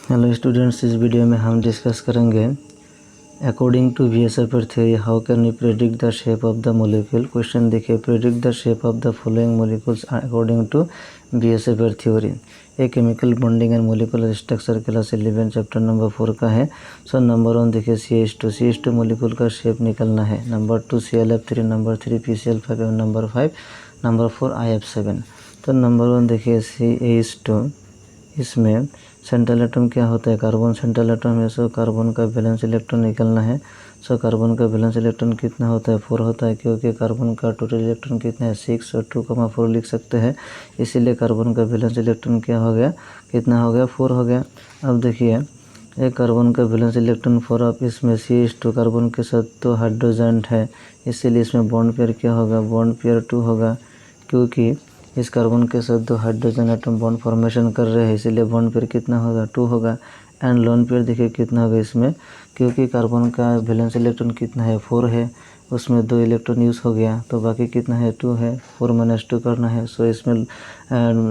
Hello students, इस video में हम डिस्कस करेंगे according to VSEPR theory how can we predict the shape of the molecule. Question देखिए, predict the shape of the following molecules according to VSEPR theory. A chemical bonding and molecular structure class 11 chapter number 4 का है। So number 1 देखिए CH2 molecule का shape निकलना है। Number 2 ClF3, number 3 PCl5 और number 5 number 4 IF7। तो number 1 देखिए CH2, इसमें सेंट्रल एटम क्या होता है? कार्बन सेंट्रल एटम है। सो कार्बन का वैलेंस इलेक्ट्रॉन निकलना है। सो कार्बन का वैलेंस इलेक्ट्रॉन कितना होता है? 4 होता है, क्योंकि कार्बन का टोटल इलेक्ट्रॉन कितना है? 6 और 2,4 लिख सकते हैं। इसीलिए कार्बन का वैलेंस इलेक्ट्रॉन क्या हो गया? कितना हो गया? 4 हो गया। अब देखिए, एक कार्बन का वैलेंस इलेक्ट्रॉन 4। अब इसमें CH2 कार्बन के साथ तो हाइड्रोजन है, इसीलिए इसमें बॉन्ड पेयर क्या होगा? बॉन्ड पेयर 2 होगा, क्योंकि इस कार्बन के साथ 2 हाइड्रोजन एटम बॉन्ड फॉर्मेशन कर रहे हैं, इसीलिए बॉन्ड पेयर कितना होगा? 2 होगा। एंड लोन पेयर देखिए कितना होगा इसमें, क्योंकि कार्बन का वैलेंस इलेक्ट्रॉन कितना है? 4 है, उसमें 2 इलेक्ट्रॉन यूज़ हो गया, तो बाकी कितना है? 2 है। 4 - 2 करना है। सो इसमें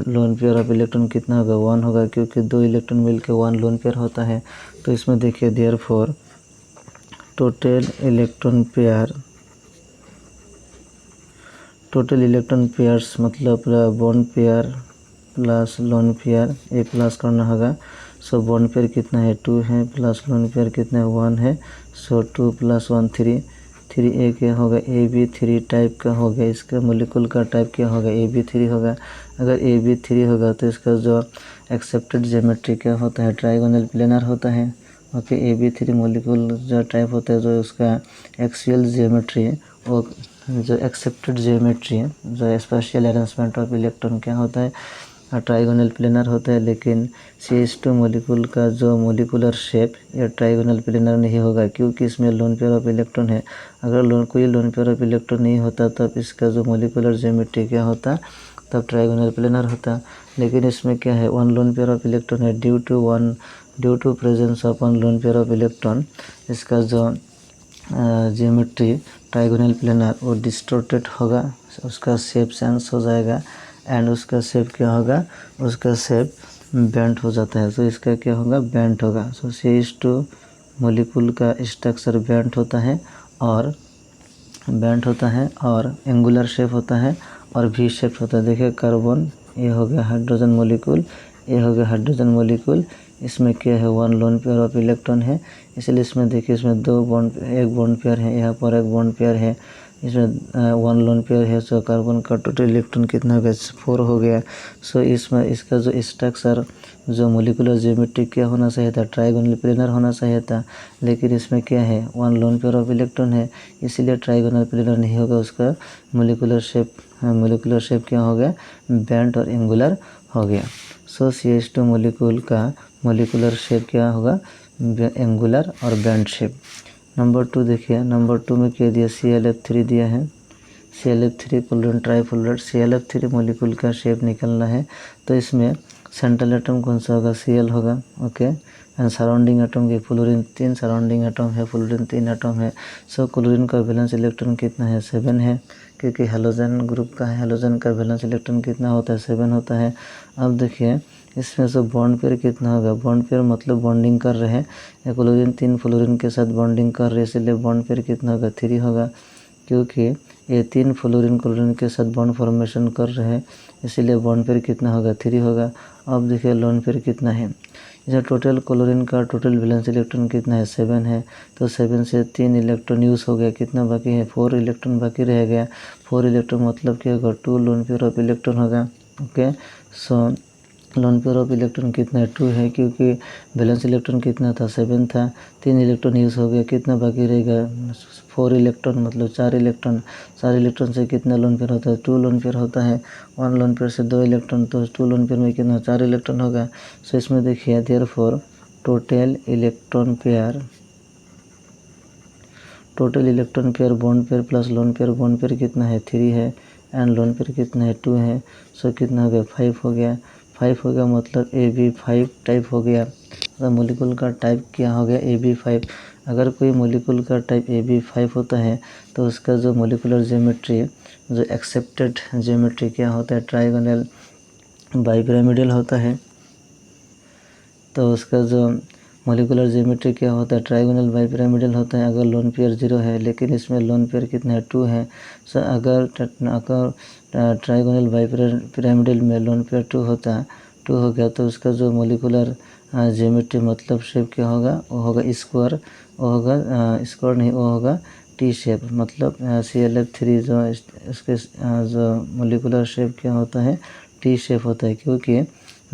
लोन पेयर ऑफ इलेक्ट्रॉन कितना होगा? 1 होगा, क्योंकि 2 इलेक्ट्रॉन मिलकर 1 लोन पेयर होता है। तो इसमें देखिए देयरफॉर टोटल इलेक्ट्रॉन पेयर्स मतलब bond pair plus lone pair, A plus करना होगा। सो बॉन्ड पेयर कितना है? 2 है, प्लस लोन पेयर कितना है? 1 है। सो 2 + 1 3 3 ए क्या होगा? AB3 टाइप का हो गया। इसका मोलिकुल का टाइप क्या होगा? AB3 होगा। अगर AB3 होगा तो इसका जो एक्सेप्टेड ज्योमेट्री क्या होता है? ट्राइगोनल प्लेनर होता है। ओके, AB3 मोलिकुल जो टाइप होता है, जो उसका एक्सियल ज्योमेट्री वो जो एक्सेप्टेड ज्योमेट्री जो स्पेशल अरेंजमेंट ऑफ इलेक्ट्रॉन क्या होता है? ट्राइगोनल प्लेनर होता है। लेकिन CH2 मोलिकुल का जो मोलिकुलर शेप ये ट्राइगोनल प्लेनर नहीं होगा, क्योंकि इसमें लोन पेयर ऑफ इलेक्ट्रॉन है। अगर कोई लोन पेयर ऑफ इलेक्ट्रॉन नहीं होता तब इसका जो मोलिकुलर ज्योमेट्री क्या होता? तब ट्राइगोनल प्लेनर होता। लेकिन इसमें क्या है? 1 लोन पेयर ऑफ इलेक्ट्रॉन है। Due to presence of 1 lone pair of electron, इसका जो ज्योमेट्री ट्राइगोनल प्लेनर वो डिस्टॉर्टेड होगा, उसका शेप चेंज हो जाएगा। एंड उसका शेप क्या होगा? उसका शेप बेंट हो जाता है। तो इसका क्या होगा? बेंट होगा। सो CH2 मोलिकुल का स्ट्रक्चर बेंट होता है और एंगुलर शेप होता है और V शेप होता है। देखिए कार्बन, ये हो गया हाइड्रोजन मोलिकुल, ये हो गया हाइड्रोजन मोलिकुल। इसमें क्या है? 1 लोन पेयर ऑफ इलेक्ट्रॉन है, इसलिए इसमें देखिए इसमें एक बॉन्ड पेयर है, यहाँ पर एक बॉन्ड पेयर है, इसमें 1 लोन पेयर है। सो कार्बन का टोटल इलेक्ट्रॉन कितना हो गया? 4 हो गया। सो इसमें इसका जो स्ट्रक्चर जो मोलिकुलर ज्योमेट्री क्या होना चाहिए था? ट्राइगोनल प्लेनर होना चाहिए था। लेकिन इसमें क्या है? 1 लोन पेयर ऑफ इलेक्ट्रॉन है, इसीलिए ट्राइगोनल प्लेनर नहीं होगा। उसका मोलिकुलर शेप क्या हो गया? बेंट और एंगुलर हो गया। सो CH2 मोलिकुल का मोलिकुलर शेप क्या होगा? एंगुलर और बेंट शेप। नंबर 2 देखिए, नंबर 2 में क्या दिया? ClF3 दिया है। ClF3 chlorine trifluoride. ClF3 molecule का शेप निकलना है, तो इसमें सेंट्रल एटम कौन सा होगा? Cl होगा। ओके, एंड सराउंडिंग एटम की फ्लोरीन 3 सराउंडिंग एटम है, फ्लोरीन 3 एटम है। सो क्लोरीन का वैलेंस इलेक्ट्रॉन कितना है? 7 है, क्योंकि हेलोजन ग्रुप का है। हेलोजन का वैलेंस इलेक्ट्रॉन कितना होता है? 7 होता है। अब देखिए इसमें से बॉन्ड पेयर कितना होगा? बॉन्ड पेयर मतलब बॉन्डिंग कर रहे हैं, क्लोरीन 3 फ्लोरीन के साथ बॉन्डिंग कर रहे हैं, इसलिए बॉन्ड पेयर कितना होगा? 3 होगा, क्योंकि ये 3 फ्लोरीन क्लोरीन के साथ बॉन्ड फॉर्मेशन कर रहे हैं, इसीलिए बॉन्ड पेयर कितना होगा? 3 होगा। अब देखिए लोन पेयर कितना है? इसे टोटल क्लोरीन का टोटल वैलेंस इलेक्ट्रॉन कितना है? 7 है। तो 7 से 3 इलेक्ट्रॉन यूज़ हो गया, कितना बाकी है? 4 इलेक्ट्रॉन बाकी रह गया। 4 इलेक्ट्रॉन मतलब क्या होगा? 2 लोन पेयर ऑफ इलेक्ट्रॉन होगा। Okay, so loan pair of electron कितना है? 2 है, क्योंकि वैलेंस इलेक्ट्रॉन कितना था? 7 था। 3 इलेक्ट्रॉन यूज़ हो गया, कितना बाकी रहेगा? 4 इलेक्ट्रॉन मतलब 4 इलेक्ट्रॉन। 4 इलेक्ट्रॉन से कितना लोन पेयर होता है? 2 लोन पेयर होता है। 1 लोन पेयर से 2 इलेक्ट्रॉन, तो 2 लोन पेयर में कितना? 4 इलेक्ट्रॉन होगा। सो इसमें देखिए therefore total electron pair bond pair plus lone pair bond pair कितना है? 3 है। एंड लोन पेयर कितना है? 2 है। सो कितना हो गया? 5 हो गया। 5 हो गया मतलब AB5 टाइप हो गया। अगर मोलिकुल का टाइप क्या हो गया? AB5। अगर कोई मोलिकुल का टाइप AB5 होता है तो उसका जो मोलिकुलर ज्योमेट्री जो एक्सेप्टेड ज्योमेट्री क्या होता है? ट्राइगोनल बाइपिरामिडल होता है। तो उसका जो मोलिकुलर ज्योमेट्री क्या होता है, ट्राइगोनल बाइपिरामिडल होता है अगर लोन पेयर 0 है, लेकिन इसमें लोन पेयर कितना है 2 है। सो अगर ट्राइगोनल बाइपिरामिडल में लोन पेयर 2 हो गया तो उसका जो मोलिकुलर ज्योमेट्री मतलब शेप क्या होगा, वो होगा स्क्वायर, वो होगा स्क्वायर नहीं, वो होगा टी शेप, मतलब ClF3 जो इसके जो मोलिकुलर शेप क्या होता है टी शेप होता है, क्योंकि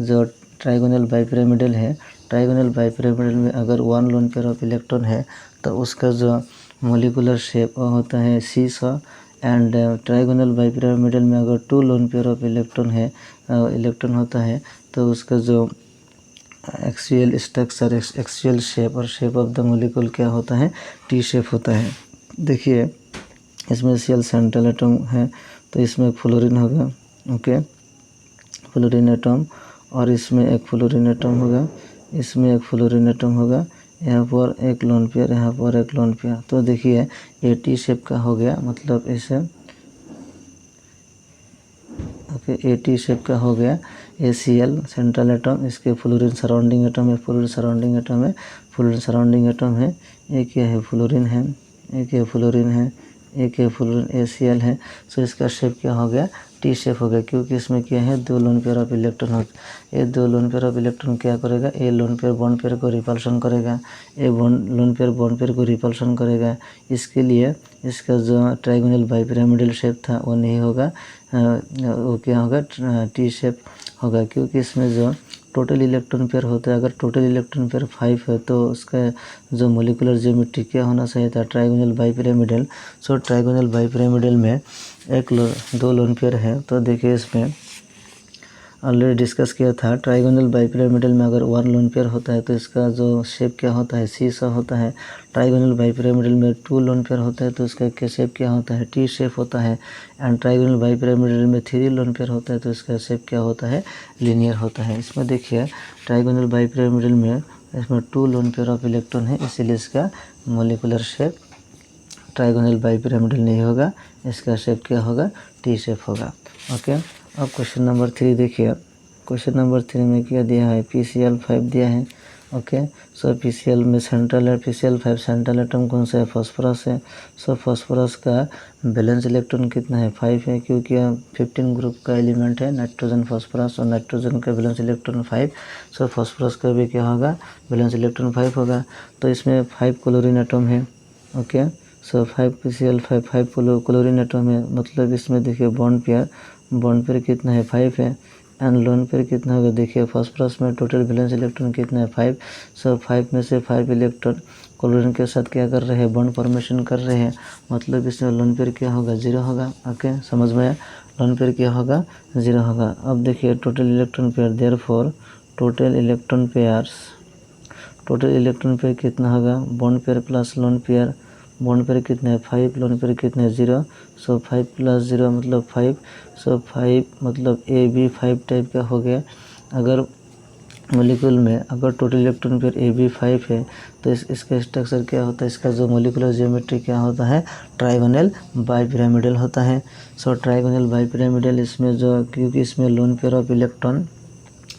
जो ट्राइगोनल बाइपिरामिडल है, ट्राइगोनल बाइपिरामिडल में अगर 1 लोन पेयर ऑफ इलेक्ट्रॉन है तो उसका जो मोलिकुलर शेप होता है सीसॉ, एंड ट्राइगोनल बाइपिरामिडल में अगर 2 लोन पेयर ऑफ इलेक्ट्रॉन होता है तो उसका जो एक्सियल स्ट्रक्चर, एक्सियल शेप और शेप ऑफ द मोलिकुल क्या होता है, टी शेप होता है। देखिए इसमें Cl सेंट्रल एटम है तो इसमें फ्लोरीन होगा, ओके, फ्लोरीन एटम, और इसमें एक फ्लोरीन एटम होगा, इसमें एक फ्लोरीन एटम होगा, यहाँ पर एक लोन पेयर, यहाँ पर एक लोन पेयर। तो देखिए ये टी शेप का हो गया, मतलब इसे ओके ए टी शेप का हो गया। ACl सेंट्रल एटम, इसके फ्लोरीन सराउंडिंग एटम है, फ्लोरीन सराउंडिंग एटम है, फ्लोरीन सराउंडिंग एटम है, एक ये है फ्लोरीन है, एक ये फ्लोरीन है, एक ये फ्लोरीन ACl है। सो इसका शेप क्या हो गया, टी शेप हो गया, क्योंकि इसमें क्या है 2 लोन पेयर ऑफ इलेक्ट्रॉन हो। ये 2 लोन पेयर ऑफ इलेक्ट्रॉन क्या करेगा, ए लोन पेयर बॉन्ड पेयर को रिपल्शन करेगा, ए लोन पेयर बॉन्ड पेयर को रिपल्शन करेगा। इसके लिए इसका जो ट्राइगोनल बाइपिरामिडल शेप था वो नहीं होगा, वो क्या होगा टी शेप होगा, क्योंकि इसमें जो टोटल इलेक्ट्रॉन पेयर होता है, अगर टोटल इलेक्ट्रॉन पेयर 5 है तो उसका जो मोलिकुलर ज्योमेट्री क्या होना चाहिए था, ट्राइगोनल बाइपिरामिडल। सो ट्राइगोनल बाइपिरामिडल में 2 लोन पेयर है। तो देखिए इसमें ऑलरेडी डिस्कस किया था, ट्राइगोनल बाइपिरामिडल में अगर 1 लोन पेयर होता है तो इसका जो शेप क्या होता है, सीसॉ होता है। ट्राइगोनल बाइपिरामिडल में 2 लोन पेयर होता है तो इसका शेप क्या होता है, टी शेप होता है। एंड ट्राइगोनल बाइपिरामिडल में 3 लोन पेयर होता है तो इसका शेप क्या होता है, लीनियर होता है। इसमें देखिए ट्राइगोनल बाइपिरामिडल में इसमें 2 लोन पेयर ऑफ इलेक्ट्रॉन है, इसीलिए इसका मोलिकुलर शेप ट्राइगोनल बाइपिरामिडल नहीं होगा, इसका शेप क्या होगा, टी शेप होगा। ओके, अब क्वेश्चन नंबर 3 देखिए। क्वेश्चन नंबर 3 में क्या दिया है, PCl5 दिया है। ओके, सो PCl में सेंट्रल है, PCl5 सेंट्रल एटम कौन सा है, फास्फोरस है। सो फास्फोरस का बैलेंस इलेक्ट्रॉन कितना है, 5 है, क्योंकि 15 ग्रुप का एलिमेंट है नाइट्रोजन फास्फोरस, और नाइट्रोजन का बैलेंस इलेक्ट्रॉन 5। सो फास्फोरस का भी क्या होगा, बैलेंस इलेक्ट्रॉन 5 होगा। तो इसमें 5 क्लोरीन एटम है। ओके, सो 5 PCl5 5 क्लोरीन एटम है, मतलब इसमें देखिए बॉन्ड पेयर कितना है, 5 है। एंड लोन पेयर कितना होगा, देखिए फास्फोरस में टोटल बैलेंस इलेक्ट्रॉन कितना है, 5। सो 5 में से 5 इलेक्ट्रॉन क्लोरीन के साथ क्या कर रहे हैं, बॉन्ड फॉर्मेशन कर रहे हैं, मतलब इसमें लोन पेयर क्या होगा, 0 होगा। ओके, समझ में आया, लोन पेयर क्या होगा, 0 होगा। अब देखिए total electron pair, therefore total electron pair कितना होगा, bond pair plus lone pair. Bond pair कितना है, 5, लोन पेयर कितना है, 0। सो 5 + 0 मतलब 5। सो 5 मतलब AB5 टाइप का हो गया। अगर मोलिकुल में अगर टोटल इलेक्ट्रॉन पेयर AB5 है तो इसका स्ट्रक्चर क्या होता है, इसका जो मोलिकुलर ज्योमेट्री क्या होता है, ट्राइगोनल बाइपिरामिडल होता है। सो ट्राइगोनल बाइपिरामिडल इसमें जो, क्योंकि इसमें लोन पेयर ऑफ इलेक्ट्रॉन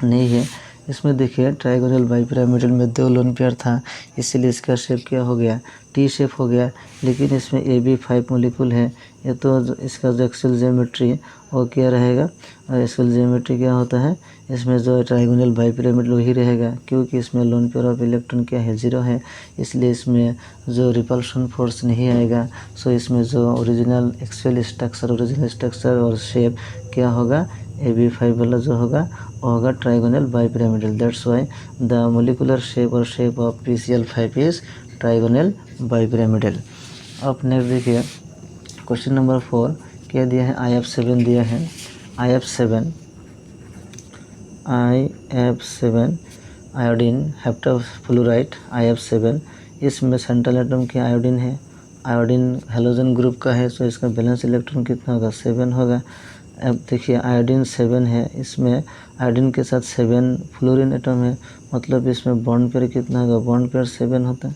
नहीं है, इसमें देखिए ट्राइगोनल बाइपिरामिडल में 2 लोन पेयर था, इसीलिए इसका शेप क्या हो गया, टी शेप हो गया। लेकिन इसमें AB5 मोलिकुल है, ये तो इसका जो एक्सियल ज्योमेट्री वो क्या रहेगा, एक्सियल ज्योमेट्री क्या होता है, इसमें जो ट्राइगोनल बाइपिरामिडल वही रहेगा, क्योंकि इसमें लोन पेयर ऑफ इलेक्ट्रॉन क्या है, 0 है, इसलिए इसमें जो रिपल्शन फोर्स नहीं आएगा। सो इसमें जो ओरिजिनल एक्सियल स्ट्रक्चर और शेप क्या होगा, AB5 वाला जो होगा वो होगा trigonal bipyramidal. That's why the molecular shape और shape of PCl5 is trigonal bipyramidal. अब नेक्स्ट देखिए क्वेश्चन नंबर 4 क्या दिया है, IF7 दिया है। IF7 आयोडीन हेप्टाफ्लोराइड IF7, इसमें सेंट्रल एटम की आयोडीन है, आयोडीन हेलोजन ग्रुप का है, तो इसका बैलेंस इलेक्ट्रॉन कितना होगा, 7 होगा। अब देखिए आयोडीन 7 है, इसमें आयोडीन के साथ 7 फ्लोरीन एटम है, मतलब इसमें बॉन्ड पेयर कितना होगा, बॉन्ड पेयर 7 होता है।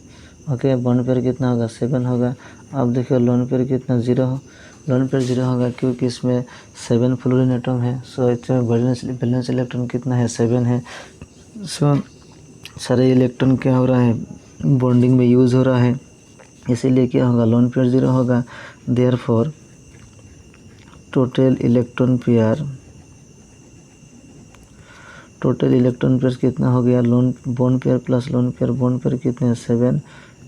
ओके, बॉन्ड पेयर कितना होगा, 7 होगा। अब देखिए लोन पेयर कितना, 0 हो, लोन पेयर 0 होगा, क्योंकि इसमें 7 फ्लोरीन एटम है। सो इसमें बैलेंस इलेक्ट्रॉन कितना है, 7 है। सो सारे इलेक्ट्रॉन क्या हो रहा है, बॉन्डिंग में यूज़ हो रहा है, इसीलिए क्या होगा, लोन पेयर 0 होगा। देयरफॉर टोटल इलेक्ट्रॉन पेयर कितना हो गया, loan bond pair plus lone pair, bond pair कितने हैं 7,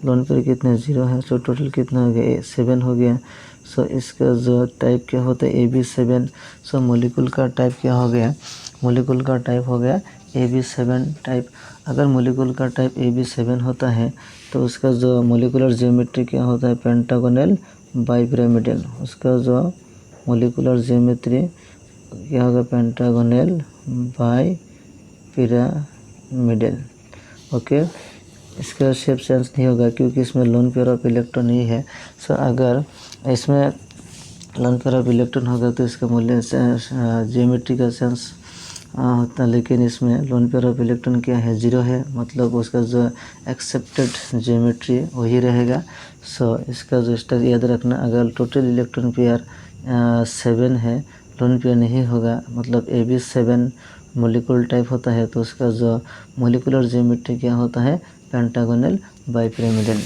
लोन पेयर कितने 0 है, सो टोटल कितना हो गया 7 हो गया। सो इसका जो टाइप क्या होता है AB7। सो मॉलिक्यूल का टाइप क्या हो गया, मॉलिक्यूल का टाइप हो गया AB7 टाइप। अगर मॉलिक्यूल का टाइप AB7 होता है तो उसका जो मॉलिक्यूलर ज्योमेट्री क्या होता है, पेंटागोनल बाइपिरामिडल। उसका जो मॉलिक्यूलर ज्योमेट्री क्या होगा, पेंटागोनल बाइपिरामिडल। ओके, इसका शेप सेंस नहीं होगा क्योंकि इसमें लोन पेयर ऑफ इलेक्ट्रॉन नहीं है। सो अगर इसमें लोन पेयर ऑफ इलेक्ट्रॉन होगा तो इसका मूल्य ज्योमेट्री का सेंस होता, लेकिन इसमें लोन पेयर ऑफ इलेक्ट्रॉन क्या है 0 है, मतलब उसका जो एक्सेप्टेड ज्योमेट्री वही रहेगा। सो इसका जो स्टेप याद रखना, अगर टोटल इलेक्ट्रॉन पेयर 7 है, लोन पेयर नहीं होगा, मतलब AB7 मॉलिक्यूल टाइप होता है तो उसका जो मॉलिक्यूलर ज्योमेट्री क्या होता है, पेंटागोनल बाइपिरामिडल।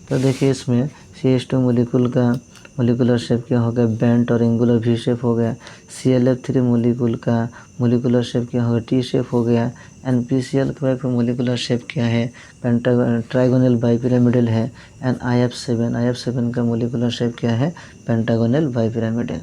तो देखिए इसमें CH2 मॉलिक्यूल का मॉलिक्यूलर शेप क्या हो गया, बेंट और एंगुलर V शेप हो गया। ClF3 मॉलिक्यूल का मॉलिक्यूलर शेप क्या होगा, T शेप हो गया। NPCl का मॉलिक्यूलर शेप क्या है, ट्राइगोनल बाइपिरामिडल है। एंड IF7 का मॉलिक्यूलर शेप क्या है, पेंटागोनल बाइपिरामिडल।